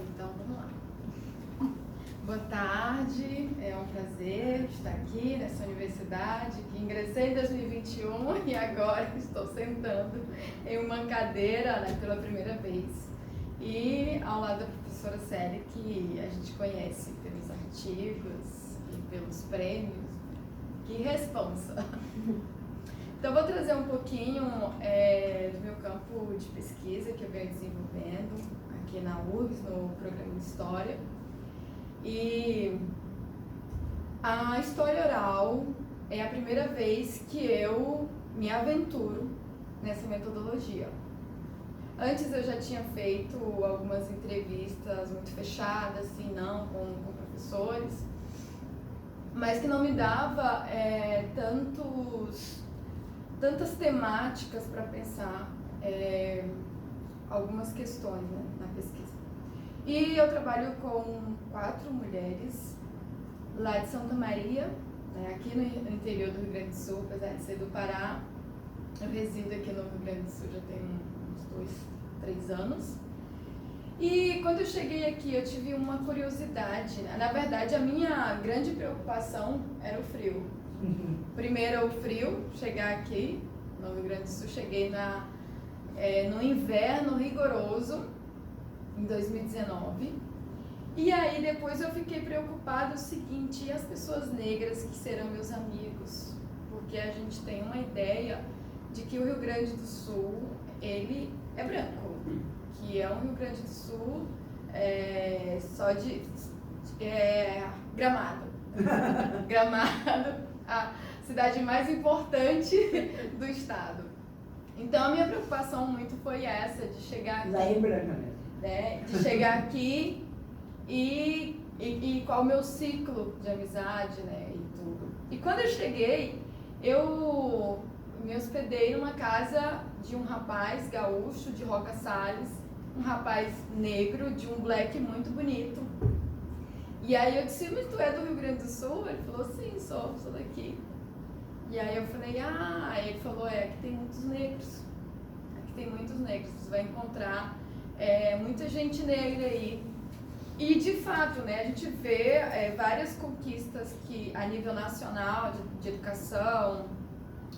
Então, vamos lá. Boa tarde, é um prazer estar aqui nessa universidade, que ingressei em 2021 e agora estou sentando em uma cadeira, né, pela primeira vez. E ao lado da professora Célia, que a gente conhece pelos artigos e pelos prêmios. Que responsa! Então, vou trazer um pouquinho do meu campo de pesquisa que eu venho desenvolvendo aqui na URGS, no programa de História. E a história oral é a primeira vez que eu me aventuro nessa metodologia. Antes eu já tinha feito algumas entrevistas muito fechadas, assim, não, com professores, mas que não me dava tantas temáticas para pensar algumas questões, né, na pesquisa. E eu trabalho com 4 mulheres lá de Santa Maria, né, aqui no interior do Rio Grande do Sul, apesar de ser do Pará. Eu resido aqui no Rio Grande do Sul já tem uns 2, 3 anos. E quando eu cheguei aqui, eu tive uma curiosidade, né? Na verdade, a minha grande preocupação era o frio. Primeiro, o frio, chegar aqui no Rio Grande do Sul, cheguei no inverno rigoroso, em 2019. E aí, depois eu fiquei preocupada o seguinte: e as pessoas negras que serão meus amigos? Porque a gente tem uma ideia de que o Rio Grande do Sul, ele é branco, que é um Rio Grande do Sul só de Gramado. Gramado, a cidade mais importante do estado. Então, a minha preocupação muito foi essa, de chegar aqui. Lá é branca mesmo. Né, de chegar aqui e qual o meu ciclo de amizade, né, e tudo. E quando eu cheguei, eu me hospedei numa casa de um rapaz gaúcho, de Roca Salles, um rapaz negro, de um black muito bonito. E aí eu disse: mas tu é do Rio Grande do Sul? Ele falou: sim, sou daqui. E aí eu falei: aí ele falou: aqui tem muitos negros. Aqui tem muitos negros, você vai encontrar muita gente negra aí. E de fato, né, a gente vê várias conquistas que, a nível nacional de educação,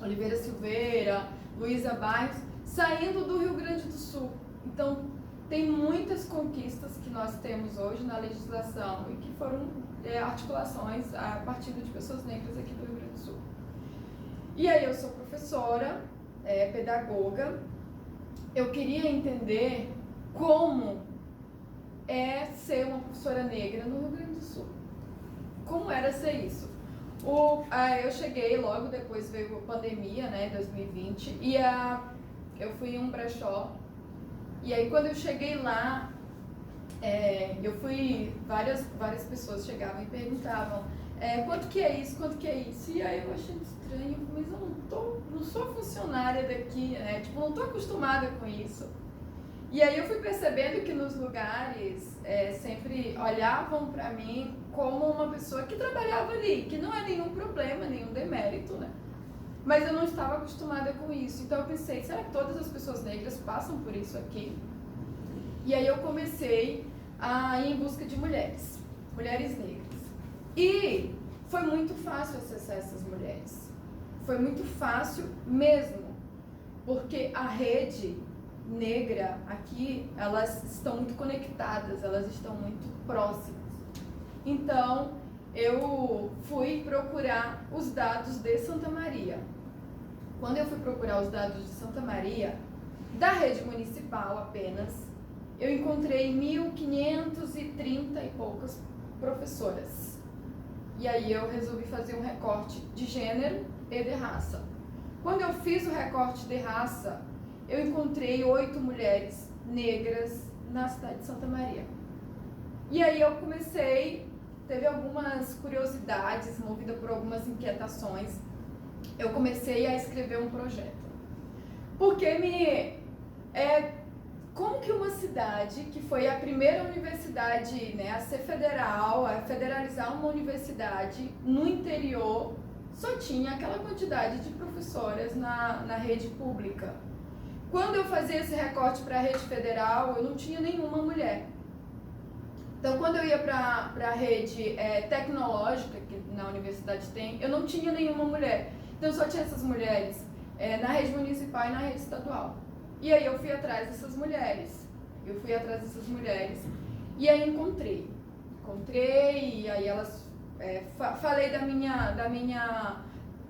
Oliveira Silveira, Luísa Barros, saindo do Rio Grande do Sul. Então, tem muitas conquistas que nós temos hoje na legislação e que foram articulações a partir de pessoas negras aqui do Rio Grande do Sul. E aí eu sou professora, pedagoga. Eu queria entender como é ser uma professora negra no Rio Grande do Sul. Como era ser isso? Eu cheguei, logo depois veio a pandemia, né, 2020, e eu fui em um brechó. E aí, quando eu cheguei lá, várias pessoas chegavam e perguntavam: quanto que é isso, quanto que é isso? E aí eu achei estranho, mas eu não sou funcionária daqui, né? Tipo, não estou acostumada com isso. E aí eu fui percebendo que nos lugares sempre olhavam para mim como uma pessoa que trabalhava ali, que não é nenhum problema, nenhum demérito, né? Mas eu não estava acostumada com isso. Então eu pensei: será que todas as pessoas negras passam por isso aqui? E aí eu comecei a ir em busca de mulheres negras. E foi muito fácil acessar essas mulheres. Foi muito fácil mesmo, porque a rede negra aqui, elas estão muito conectadas, elas estão muito próximas. Então, eu fui procurar os dados de Santa Maria. Quando eu fui procurar os dados de Santa Maria, da rede municipal apenas, eu encontrei 1.530 e poucas professoras. E aí eu resolvi fazer um recorte de gênero e de raça. Quando eu fiz o recorte de raça, eu encontrei 8 mulheres negras na cidade de Santa Maria. E aí eu teve algumas curiosidades, movida por algumas inquietações, eu comecei a escrever um projeto. Porque como que uma cidade que foi a primeira universidade, né, a ser federal, a federalizar uma universidade no interior, só tinha aquela quantidade de professoras na rede pública? Quando eu fazia esse recorte para a rede federal, eu não tinha nenhuma mulher. Então, quando eu ia para a rede tecnológica, que na universidade tem, eu não tinha nenhuma mulher. Então, só tinha essas mulheres na rede municipal e na rede estadual. E aí eu fui atrás dessas mulheres. E aí encontrei, e aí elas... falei da minha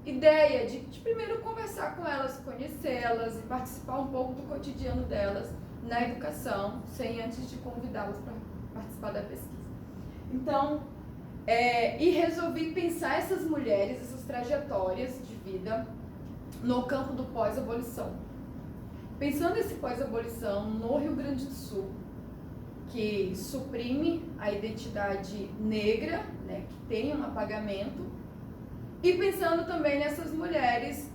ideia de primeiro conversar com elas, conhecê-las e participar um pouco do cotidiano delas na educação, sem antes de convidá-las para participar da pesquisa. Então, e resolvi pensar essas mulheres, essas trajetórias de vida no campo do pós-abolição. Pensando esse pós-abolição no Rio Grande do Sul, que suprime a identidade negra, né, que tem um apagamento, e pensando também nessas mulheres,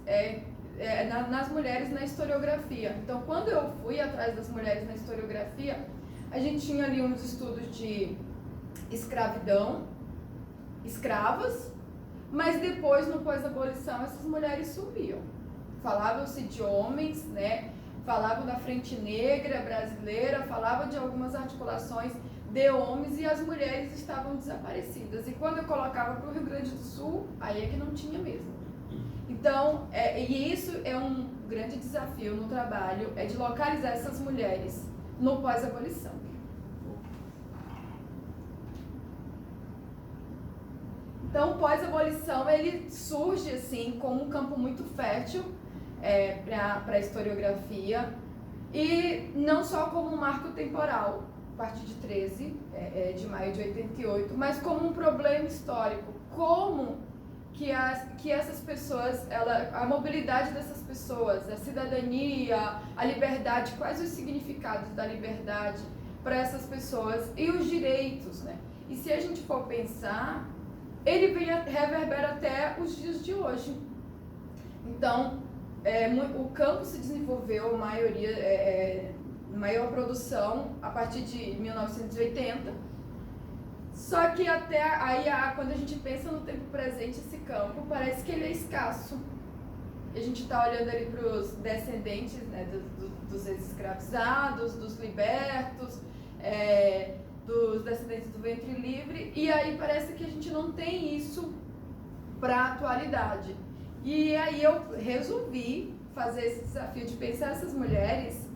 nas mulheres na historiografia. Então, quando eu fui atrás das mulheres na historiografia, a gente tinha ali uns estudos de escravidão, escravas, mas depois, no pós-abolição, essas mulheres sumiam. Falavam-se de homens, né? Falavam da Frente Negra brasileira, falavam de algumas articulações de homens e as mulheres estavam desaparecidas. E quando eu colocava para o Rio Grande do Sul, aí é que não tinha mesmo. Então, e isso é um grande desafio no trabalho, de localizar essas mulheres no pós-abolição. Então, o pós-abolição, ele surge assim como um campo muito fértil para a historiografia, e não só como um marco temporal, a partir de 13 de maio de 88, mas como um problema histórico, como que essas pessoas, a mobilidade dessas pessoas, a cidadania, a liberdade, quais os significados da liberdade para essas pessoas e os direitos, né? E se a gente for pensar, ele reverbera até os dias de hoje. Então, o campo se desenvolveu, maior produção a partir de 1980, só que até aí, quando a gente pensa no tempo presente, esse campo parece que ele é escasso. A gente está olhando ali para os descendentes, né, dos ex-escravizados, dos libertos, dos descendentes do ventre livre, e aí parece que a gente não tem isso para a atualidade. E aí eu resolvi fazer esse desafio de pensar essas mulheres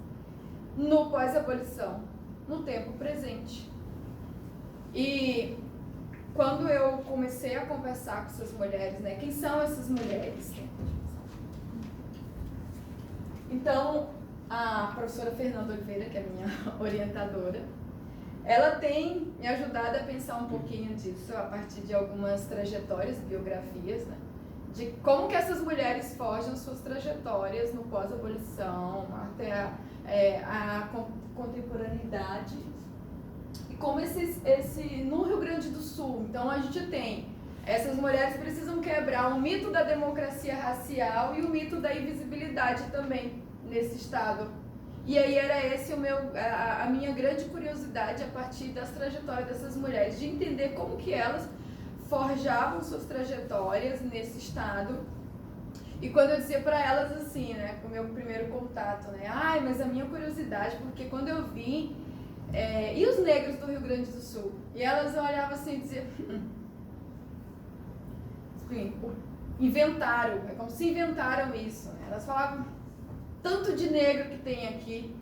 no pós-abolição, no tempo presente. E quando eu comecei a conversar com essas mulheres, né, quem são essas mulheres? Então, a professora Fernanda Oliveira, que é a minha orientadora, ela tem me ajudado a pensar um pouquinho disso a partir de algumas trajetórias, biografias, né? De como que essas mulheres forjam suas trajetórias no pós-abolição, até a contemporaneidade. E como no Rio Grande do Sul, então a gente tem, essas mulheres precisam quebrar o mito da democracia racial e o mito da invisibilidade também nesse estado. E aí era esse a minha grande curiosidade a partir das trajetórias dessas mulheres, de entender como que elas forjavam suas trajetórias nesse estado. E quando eu dizia para elas assim, né, com o meu primeiro contato, né, mas a minha curiosidade, porque quando eu vim, e os negros do Rio Grande do Sul? E elas olhavam assim e diziam, inventaram, é como se inventaram isso, né? Elas falavam tanto de negro que tem aqui,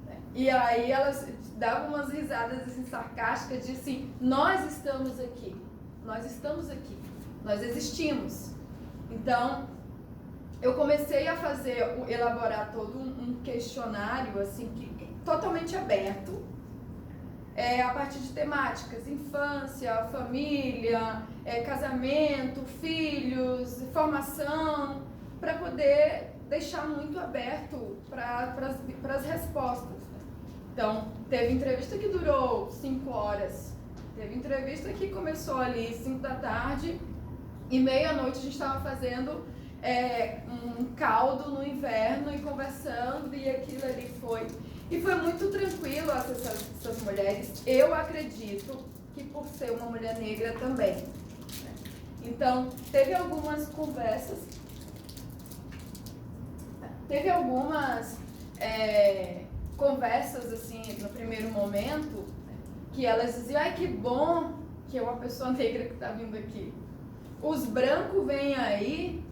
né? E aí elas davam umas risadas assim, sarcásticas de assim, nós estamos aqui, nós existimos. Então, eu comecei a elaborar todo um questionário assim, totalmente aberto, a partir de temáticas, infância, família, casamento, filhos, formação, para poder deixar muito aberto para as respostas. Então, teve entrevista que durou 5 horas, teve entrevista que começou ali 5 da tarde e meia-noite a gente estava fazendo um caldo no inverno e conversando, e aquilo ali foi. E foi muito tranquilo essas mulheres. Eu acredito que por ser uma mulher negra também, né? Então, teve algumas conversas, conversas assim, no primeiro momento, né, que elas diziam, ai, que bom que é uma pessoa negra que está vindo aqui. Os brancos vêm aí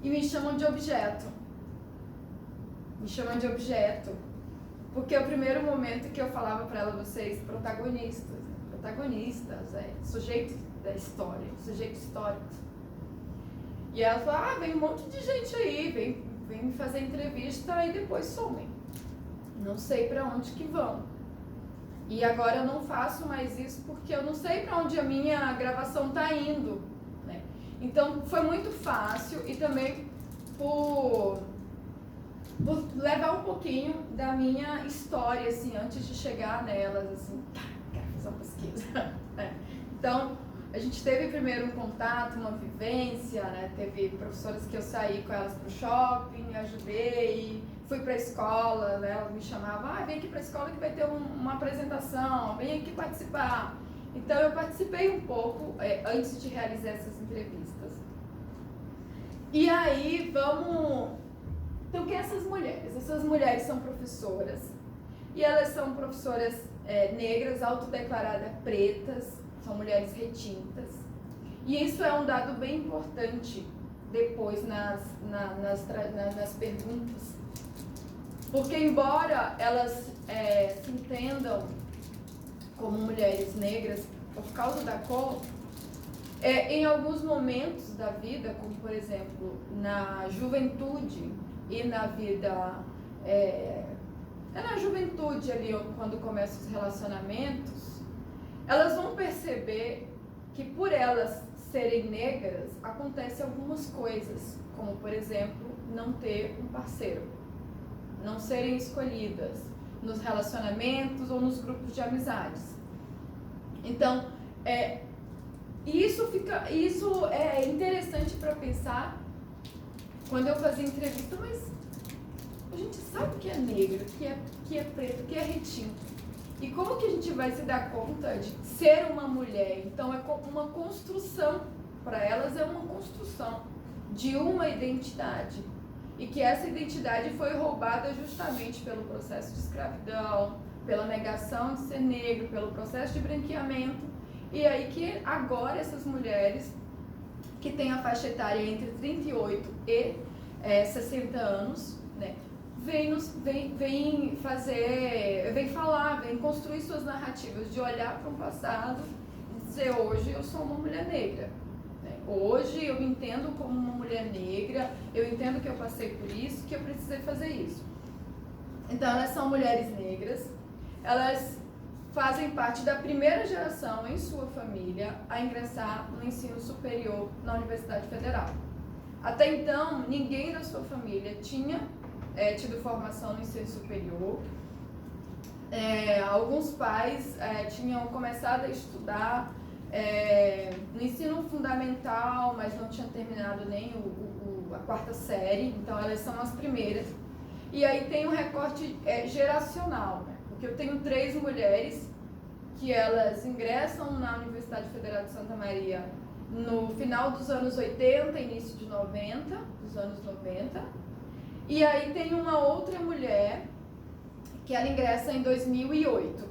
e me chamam de objeto. Me chamam de objeto. Porque o primeiro momento que eu falava para ela, vocês, protagonistas, sujeitos da história, sujeitos históricos. E ela falou, vem um monte de gente aí, vem me fazer entrevista e depois somem. Não sei para onde que vão. E agora eu não faço mais isso porque eu não sei para onde a minha gravação está indo, né? Então foi muito fácil e também por levar um pouquinho da minha história, assim, antes de chegar nelas, assim, quero fazer uma pesquisa. Então, a gente teve primeiro um contato, uma vivência, né? Teve professoras que eu saí com elas pro shopping, ajudei, fui pra escola, né? Elas me chamavam, vem aqui pra escola que vai ter uma apresentação, vem aqui participar. Então, eu participei um pouco antes de realizar essas entrevistas. E aí, Então, quem são essas mulheres? Essas mulheres são professoras, e elas são professoras negras, autodeclaradas pretas, são mulheres retintas. E isso é um dado bem importante depois nas perguntas. Porque embora elas se entendam como mulheres negras por causa da cor, em alguns momentos da vida, como por exemplo na juventude e na vida, na juventude ali, quando começam os relacionamentos, elas vão perceber que por elas serem negras, acontecem algumas coisas, como por exemplo, não ter um parceiro, não serem escolhidas nos relacionamentos ou nos grupos de amizades. Então, isso é interessante para pensar quando eu fazia entrevista, mas a gente sabe que é negro, que é preto, que é retinto. E como que a gente vai se dar conta de ser uma mulher? Então é uma construção, para elas é uma construção de uma identidade. E que essa identidade foi roubada justamente pelo processo de escravidão, pela negação de ser negro, pelo processo de branqueamento. E aí que agora essas mulheres que têm a faixa etária entre 38 e 60 anos, né, vem falar, vem construir suas narrativas, de olhar para um passado e dizer, hoje eu sou uma mulher negra, né? Hoje eu me entendo como uma mulher negra, eu entendo que eu passei por isso, que eu precisei fazer isso. Então elas são mulheres negras, elas fazem parte da primeira geração em sua família a ingressar no ensino superior na Universidade Federal. Até então, ninguém da sua família tinha tido formação no ensino superior. Alguns pais tinham começado a estudar no ensino fundamental, mas não tinham terminado nem a quarta série, então elas são as primeiras. E aí tem um recorte geracional, né? Porque eu tenho 3 mulheres que elas ingressam na Universidade Federal de Santa Maria no final dos anos 80, início de 90, dos anos 90. E aí tem uma outra mulher que ela ingressa em 2008.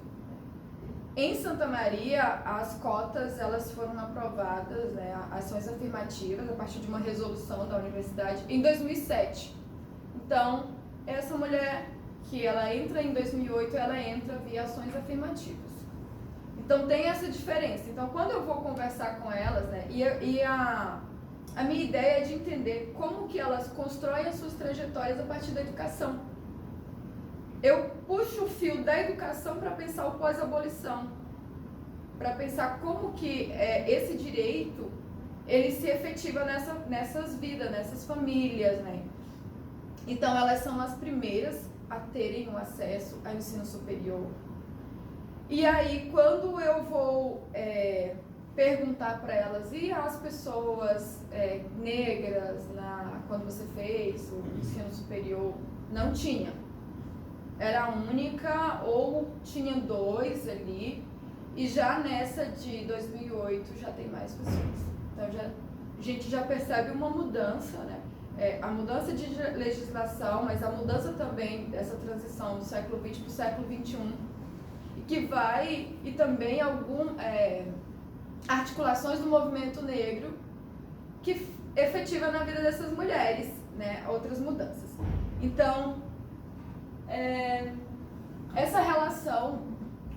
Em Santa Maria, as cotas elas foram aprovadas, né, ações afirmativas, a partir de uma resolução da universidade, em 2007. Então, essa mulher que ela entra em 2008, ela entra via ações afirmativas. Então, tem essa diferença. Então, quando eu vou conversar com elas, né, a minha ideia é de entender como que elas constroem as suas trajetórias a partir da educação. Eu puxo o fio da educação para pensar o pós-abolição, para pensar como que esse direito ele se efetiva nessas vidas, nessas famílias, né? Então, elas são as primeiras a terem um acesso ao ensino superior. E aí, quando eu vou perguntar para elas, e as pessoas negras, quando você fez o ensino superior? Não tinha. Era a única, ou tinha 2 ali, e já nessa de 2008 já tem mais pessoas. Então a gente já percebe uma mudança, né? A mudança de legislação, mas a mudança também dessa transição do século XX para o século XXI. E e também articulações do movimento negro que efetiva na vida dessas mulheres, né, outras mudanças. Então, essa relação,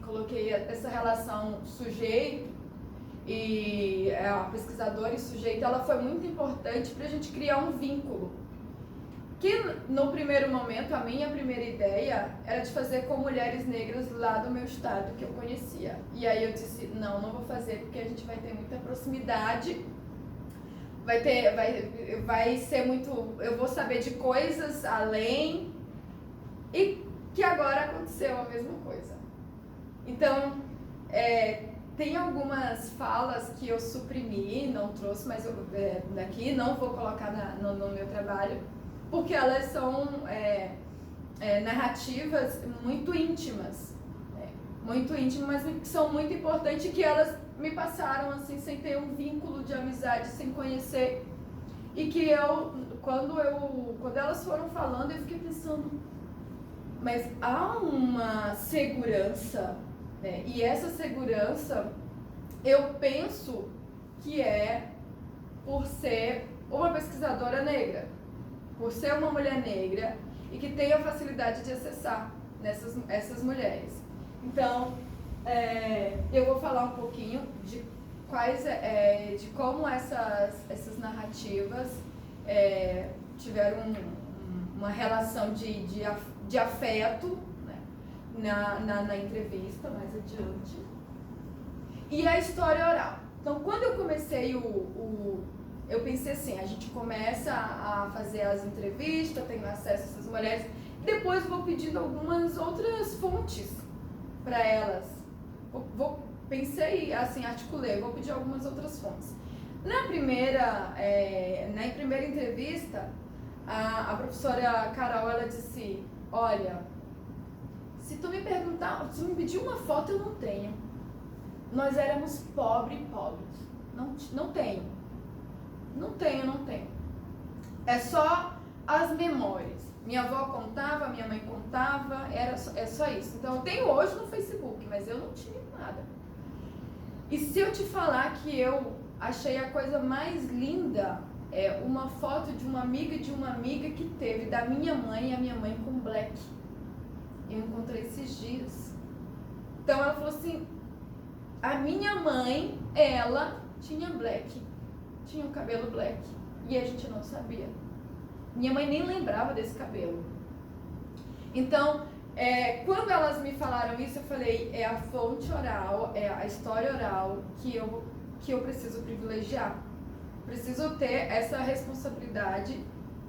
coloquei essa relação sujeito e a pesquisadora e sujeito, ela foi muito importante para a gente criar um vínculo. Que no primeiro momento, a minha primeira ideia era de fazer com mulheres negras lá do meu estado que eu conhecia. E aí eu disse, não vou fazer porque a gente vai ter muita proximidade, vai ser muito, eu vou saber de coisas além, e que agora aconteceu a mesma coisa. Então, tem algumas falas que eu suprimi, não trouxe, mas daqui não vou colocar no meu trabalho, porque elas são narrativas muito íntimas, mas que são muito importantes e que elas me passaram assim, sem ter um vínculo de amizade, sem conhecer, e que quando elas foram falando, eu fiquei pensando, mas há uma segurança, né? E essa segurança, eu penso que é por ser uma pesquisadora negra, por ser uma mulher negra e que tem a facilidade de acessar essas mulheres. Então, eu vou falar um pouquinho de de como essas narrativas tiveram uma relação de afeto, né, na entrevista mais adiante. E a história oral. Então, quando eu comecei eu pensei assim, a gente começa a fazer as entrevistas, tenho acesso a essas mulheres, depois vou pedindo algumas outras fontes para elas. Pensei assim, articulei, vou pedir algumas outras fontes. Na primeira entrevista, a professora Carol, ela disse, olha, se tu me pedir uma foto, eu não tenho. Nós éramos pobres. Não tenho. Não tenho. É só as memórias. Minha avó contava, minha mãe contava, é só isso. Então, eu tenho hoje no Facebook, mas eu não tinha nada. E se eu te falar que eu achei a coisa mais linda, uma foto de uma amiga que teve da minha mãe, e a minha mãe com black. Eu encontrei esses dias. Então, ela falou assim, a minha mãe, ela tinha black. Tinha o cabelo black. E a gente não sabia. Minha mãe nem lembrava desse cabelo. Então, quando elas me falaram isso, eu falei, é a fonte oral, é a história oral que eu preciso privilegiar. Preciso ter essa responsabilidade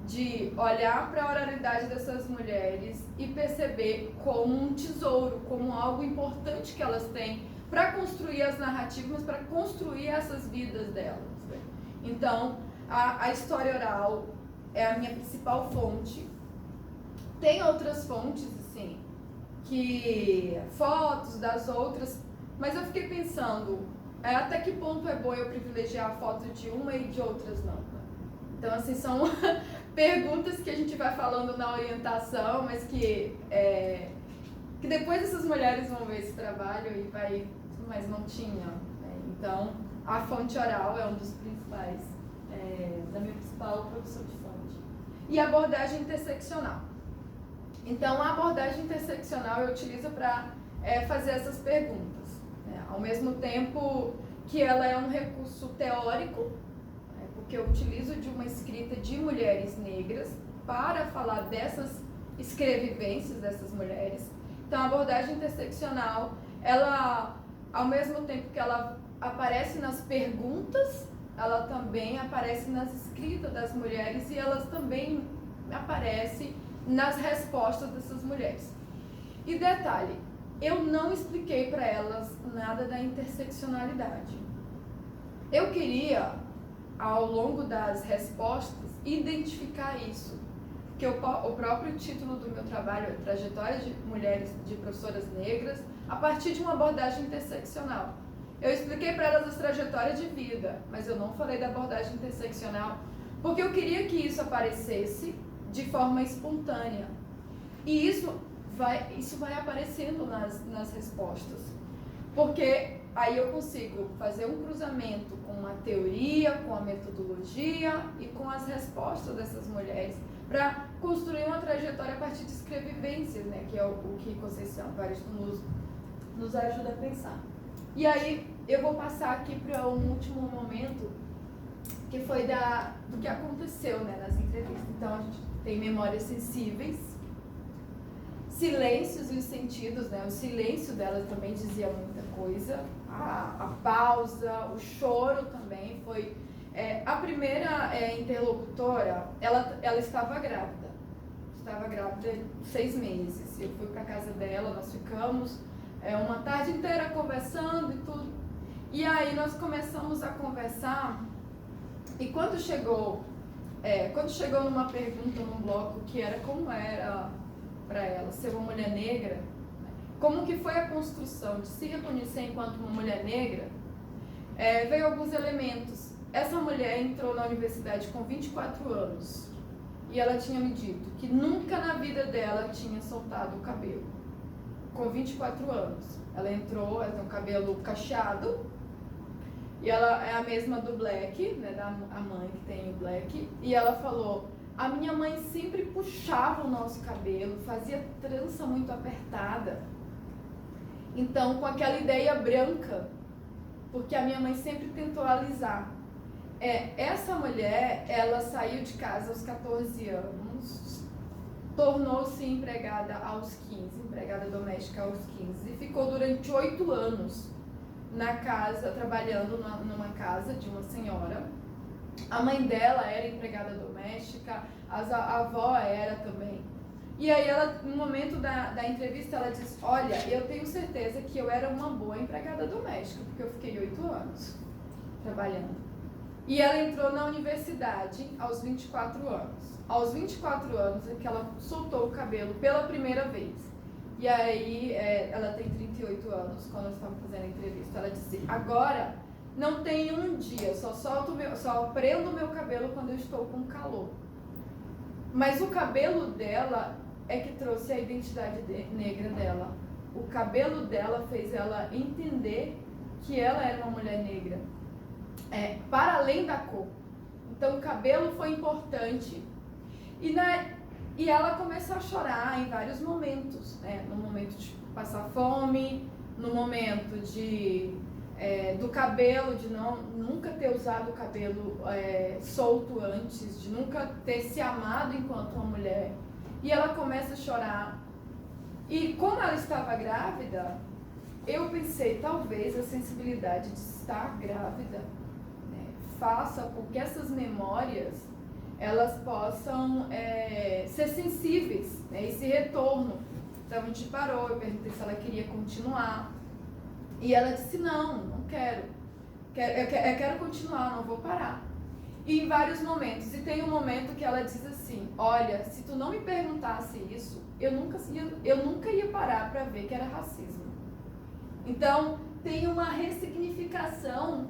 de olhar para a oralidade dessas mulheres e perceber como um tesouro, como algo importante que elas têm para construir as narrativas, para construir essas vidas delas. Então, a história oral é a minha principal fonte. Tem outras fontes, assim, fotos das outras, mas eu fiquei pensando, até que ponto é bom eu privilegiar a foto de uma e de outras não. Então, assim, são perguntas que a gente vai falando na orientação, mas que depois essas mulheres vão ver esse trabalho mas não tinha. Né? Então, a fonte oral é um dos principais, da minha principal produção de fonte. E a abordagem interseccional. Então, a abordagem interseccional eu utilizo para fazer essas perguntas. Né? Ao mesmo tempo que ela é um recurso teórico, porque eu utilizo de uma escrita de mulheres negras para falar dessas escrevivências dessas mulheres. Então, a abordagem interseccional, ela, ao mesmo tempo que ela aparece nas perguntas, ela também aparece nas escritas das mulheres e elas também aparecem nas respostas dessas mulheres. E detalhe, eu não expliquei para elas nada da interseccionalidade. Eu queria, ao longo das respostas, identificar isso. Porque o próprio título do meu trabalho é Trajetória de Mulheres, de Professoras Negras, a partir de uma abordagem interseccional. Eu expliquei para elas as trajetórias de vida, mas eu não falei da abordagem interseccional, porque eu queria que isso aparecesse de forma espontânea. E isso isso vai aparecendo nas respostas. Porque aí eu consigo fazer um cruzamento com a teoria, com a metodologia e com as respostas dessas mulheres para construir uma trajetória a partir de escrevivências, né? Que é o que Conceição Evaristo nos ajuda a pensar. E aí eu vou passar aqui para um último momento, que foi do que aconteceu, né, nas entrevistas. Então a gente tem memórias sensíveis, silêncios e os sentidos, né? O silêncio dela também dizia muita coisa, a pausa, o choro também foi... a primeira interlocutora, ela estava grávida de 6 meses. Eu fui para casa dela, nós ficamos uma tarde inteira conversando e tudo. E aí nós começamos a conversar, e quando chegou numa pergunta, num bloco, que era como era para ela ser uma mulher negra, como que foi a construção de se reconhecer enquanto uma mulher negra, veio alguns elementos. Essa mulher entrou na universidade com 24 anos e ela tinha me dito que nunca na vida dela tinha soltado o cabelo. Com 24 anos. Ela entrou, ela tem um cabelo cacheado e ela é a mesma do Black, né, a mãe que tem o Black, e ela falou: a minha mãe sempre puxava o nosso cabelo, fazia trança muito apertada. Então, com aquela ideia branca, porque a minha mãe sempre tentou alisar. Essa mulher, ela saiu de casa aos 14 anos, tornou-se empregada aos 15, empregada doméstica aos 15, e ficou durante 8 anos na casa, trabalhando numa casa de uma senhora. A mãe dela era empregada doméstica, a avó era também. E aí ela, no momento da entrevista, ela disse: olha, eu tenho certeza que eu era uma boa empregada doméstica, porque eu fiquei 8 anos trabalhando. E ela entrou na universidade aos 24 anos. Aos 24 anos é que ela soltou o cabelo pela primeira vez. E aí, ela tem 38 anos, quando nós estávamos fazendo a entrevista. Ela disse: agora não tem um dia, só prendo o meu cabelo quando eu estou com calor. Mas o cabelo dela é que trouxe a identidade negra dela. O cabelo dela fez ela entender que ela era uma mulher negra, para além da cor. Então o cabelo foi importante. E ela começou a chorar em vários momentos, né? No momento de passar fome, no momento do cabelo, de nunca ter usado o cabelo solto antes, de nunca ter se amado enquanto uma mulher. E ela começa a chorar. E como ela estava grávida, eu pensei, talvez a sensibilidade de estar grávida, né, faça com que essas memórias elas possam ser sensíveis, né, esse retorno. Então a gente parou, eu perguntei se ela queria continuar. E ela disse: não quero. Eu quero continuar, não vou parar. E em vários momentos. E tem um momento que ela diz assim: olha, se tu não me perguntasse isso, eu nunca ia parar para ver que era racismo. Então, tem uma ressignificação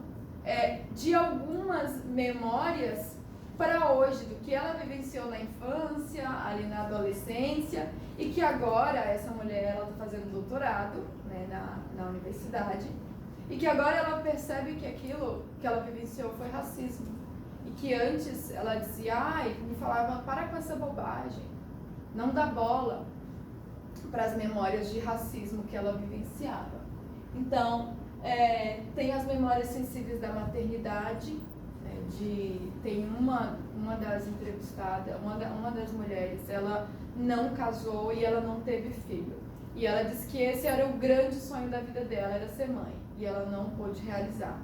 de algumas memórias para hoje, do que ela vivenciou na infância, ali na adolescência, e que agora essa mulher ela está fazendo doutorado, né, na universidade, e que agora ela percebe que aquilo que ela vivenciou foi racismo. E que antes ela dizia, me falava: para com essa bobagem, não dá bola para as memórias de racismo que ela vivenciava. Então, tem as memórias sensíveis da maternidade, tem uma das entrevistadas, uma das mulheres, ela não casou e ela não teve filho. E ela disse que esse era o grande sonho da vida dela, era ser mãe, e ela não pôde realizar.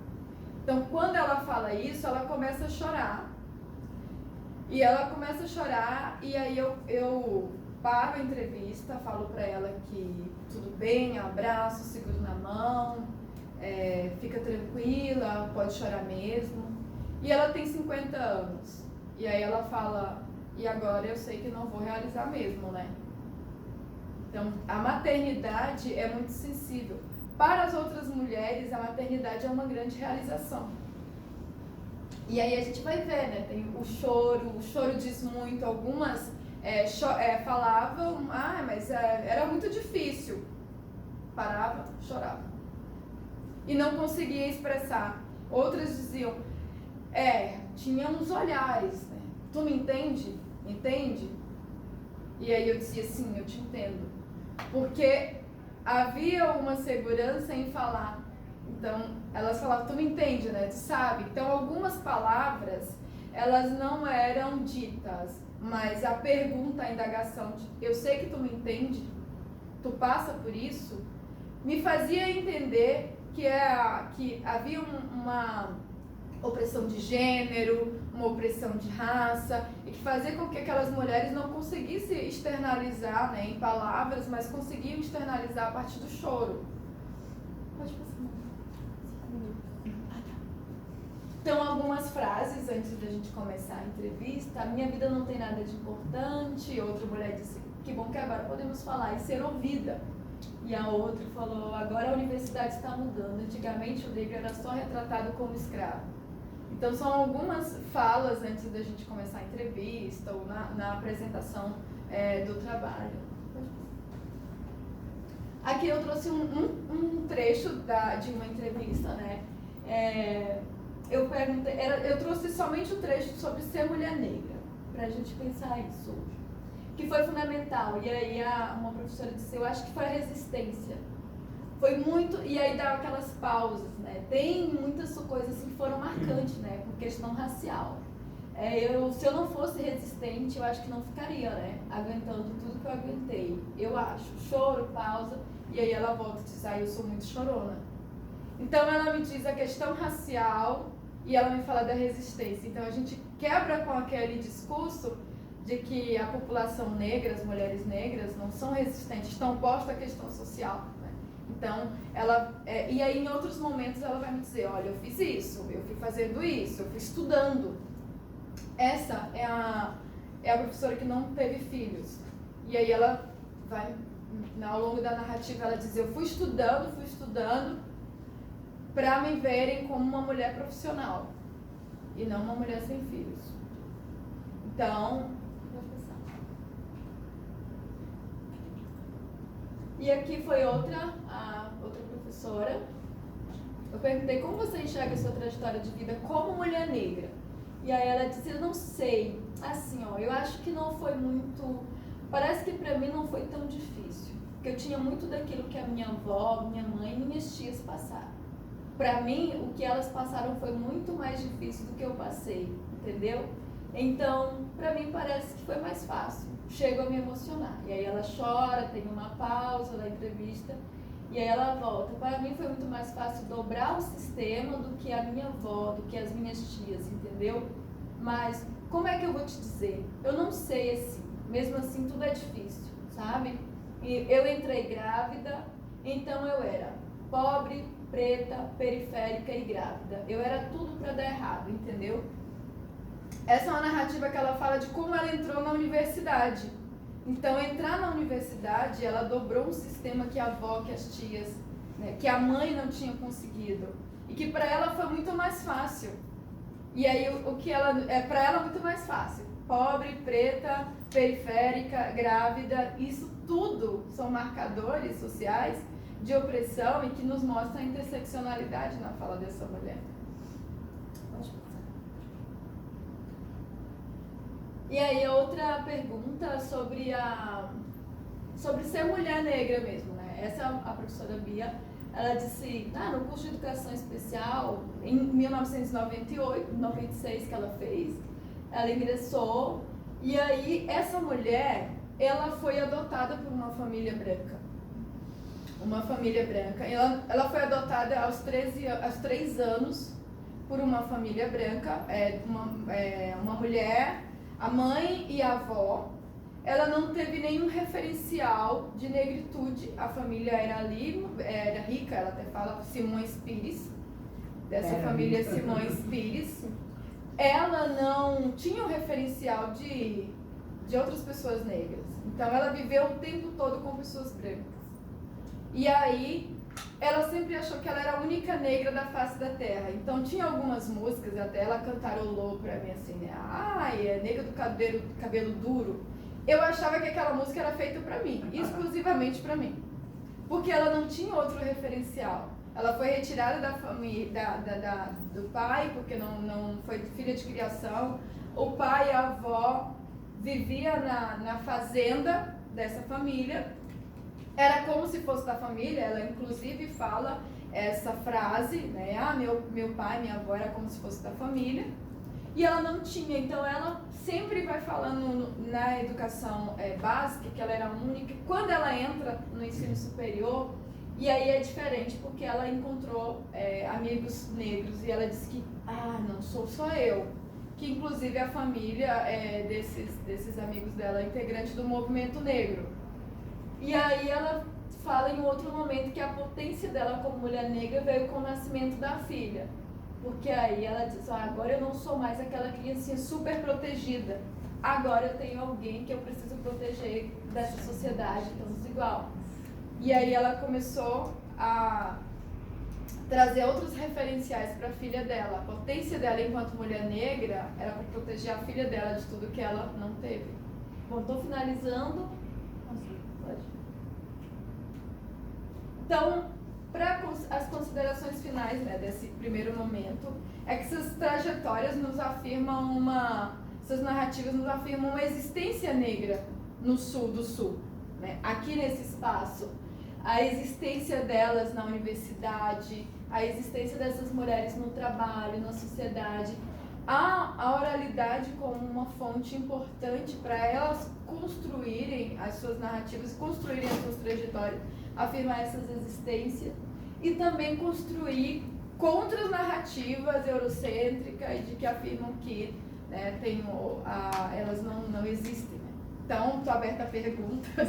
Então, quando ela fala isso, ela começa a chorar. E aí eu paro a entrevista, falo para ela que tudo bem, abraço, seguro na mão, fica tranquila, pode chorar mesmo. E ela tem 50 anos. E aí ela fala: e agora eu sei que não vou realizar mesmo, né? Então, a maternidade é muito sensível. Para as outras mulheres, a maternidade é uma grande realização. E aí a gente vai ver, né? Tem o choro diz muito. Algumas falavam, mas era muito difícil. Parava, chorava. E não conseguia expressar. Outras diziam, tinha uns olhares, né? Tu me entende? Entende? E aí eu dizia, sim, eu te entendo. Porque havia uma segurança em falar. Então, elas falavam, tu me entende, né? Tu sabe? Então, algumas palavras, elas não eram ditas, mas a pergunta, a indagação de, eu sei que tu me entende, tu passa por isso, me fazia entender que havia uma opressão de gênero, uma opressão de raça, e que fazia com que aquelas mulheres não conseguissem externalizar, né, em palavras, mas conseguiam externalizar a partir do choro. Pode passar. Então, algumas frases antes da gente começar a entrevista. A minha vida não tem nada de importante. Outra mulher disse, que bom que agora podemos falar e ser ouvida. E a outra falou, agora a universidade está mudando. Antigamente o negro era só retratado como escravo. Então, são algumas falas antes da gente começar a entrevista ou na apresentação do trabalho. Aqui eu trouxe um trecho de uma entrevista, né? Eu trouxe somente o trecho sobre ser mulher negra, para a gente pensar isso hoje, que foi fundamental. E aí uma professora disse, eu acho que foi a resistência. Foi muito, e aí dá aquelas pausas, né? Tem muitas coisas assim que foram marcantes, né? Por questão racial. Se eu não fosse resistente, eu acho que não ficaria, né? Aguentando tudo que eu aguentei. Eu acho. Choro, pausa, e aí ela volta e diz, eu sou muito chorona. Então ela me diz a questão racial e ela me fala da resistência. Então a gente quebra com aquele discurso de que a população negra, as mulheres negras, não são resistentes, estão postas à questão social. Né? Então, e aí em outros momentos ela vai me dizer, olha, eu fiz isso, eu fui fazendo isso, eu fui estudando. Essa é a professora que não teve filhos. E aí ela vai, ao longo da narrativa, ela diz, eu fui estudando, para me verem como uma mulher profissional e não uma mulher sem filhos. Então, vou passar. E aqui foi outra professora. Eu perguntei como você enxerga a sua trajetória de vida como mulher negra. E aí ela disse, eu não sei. Assim, eu acho que não foi muito... Parece que para mim não foi tão difícil. Porque eu tinha muito daquilo que a minha avó, minha mãe e minhas tias passaram. Para mim, o que elas passaram foi muito mais difícil do que eu passei, entendeu? Então, para mim parece que foi mais fácil. Chego a me emocionar. E aí ela chora, tem uma pausa na entrevista, e aí ela volta. Para mim foi muito mais fácil dobrar o sistema do que a minha avó, do que as minhas tias, entendeu? Mas, como é que eu vou te dizer? Eu não sei assim. Mesmo assim, tudo é difícil, sabe? E eu entrei grávida, então eu era pobre, preta, periférica e grávida. Eu era tudo para dar errado, entendeu? Essa é uma narrativa que ela fala de como ela entrou na universidade. Então, entrar na universidade, ela dobrou um sistema que a avó, que as tias, né, que a mãe não tinha conseguido. E que para ela foi muito mais fácil. E aí, para ela muito mais fácil. Pobre, preta, periférica, grávida, isso tudo são marcadores sociais de opressão e que nos mostra a interseccionalidade na fala dessa mulher. E aí outra pergunta sobre ser mulher negra mesmo, né? Essa a professora Bia, ela disse, no curso de educação especial, em 1998, 96 que ela fez, ela ingressou, e aí essa mulher, ela foi adotada por uma família branca. Uma família branca. Ela foi adotada aos 3 anos por uma família branca, uma mulher, a mãe e a avó. Ela não teve nenhum referencial de negritude. A família era rica, ela até fala Simões Pires, dessa família Simões Pires. Ela não tinha um referencial de outras pessoas negras. Então ela viveu o tempo todo com pessoas brancas. E aí, ela sempre achou que ela era a única negra da face da terra. Então, tinha algumas músicas, até ela cantarolou pra mim assim, né? É negra do cabelo duro. eu achava que aquela música era feita pra mim, exclusivamente pra mim. Porque ela não tinha outro referencial. Ela foi retirada da família, do pai, porque não foi filha de criação. O pai e a avó viviam na fazenda dessa família. Era como se fosse da família, ela inclusive fala essa frase, né? Ah, meu pai, minha avó era como se fosse da família. E ela não tinha, então ela sempre vai falando na educação básica que ela era única. Quando ela entra no ensino superior, e aí é diferente, porque ela encontrou amigos negros e ela disse que, não sou só eu. Que inclusive a família desses amigos dela é integrante do movimento negro. E aí ela fala em outro momento que a potência dela como mulher negra veio com o nascimento da filha. Porque aí ela diz, agora eu não sou mais aquela criancinha super protegida. Agora eu tenho alguém que eu preciso proteger dessa sociedade tão desigual. E aí ela começou a trazer outros referenciais para a filha dela. A potência dela enquanto mulher negra era para proteger a filha dela de tudo que ela não teve. Bom, estou finalizando. Pode. Então, para as considerações finais, né, desse primeiro momento, é que essas trajetórias nos afirmam essas narrativas nos afirmam uma existência negra no sul do sul, né? Aqui nesse espaço, a existência delas na universidade, a existência dessas mulheres no trabalho, na sociedade, a oralidade como uma fonte importante para elas construírem as suas narrativas, construírem as suas trajetórias, afirmar essas existências e também construir contra-narrativas eurocêntricas de que afirmam que elas não existem. Né? Então, estou aberta a perguntas.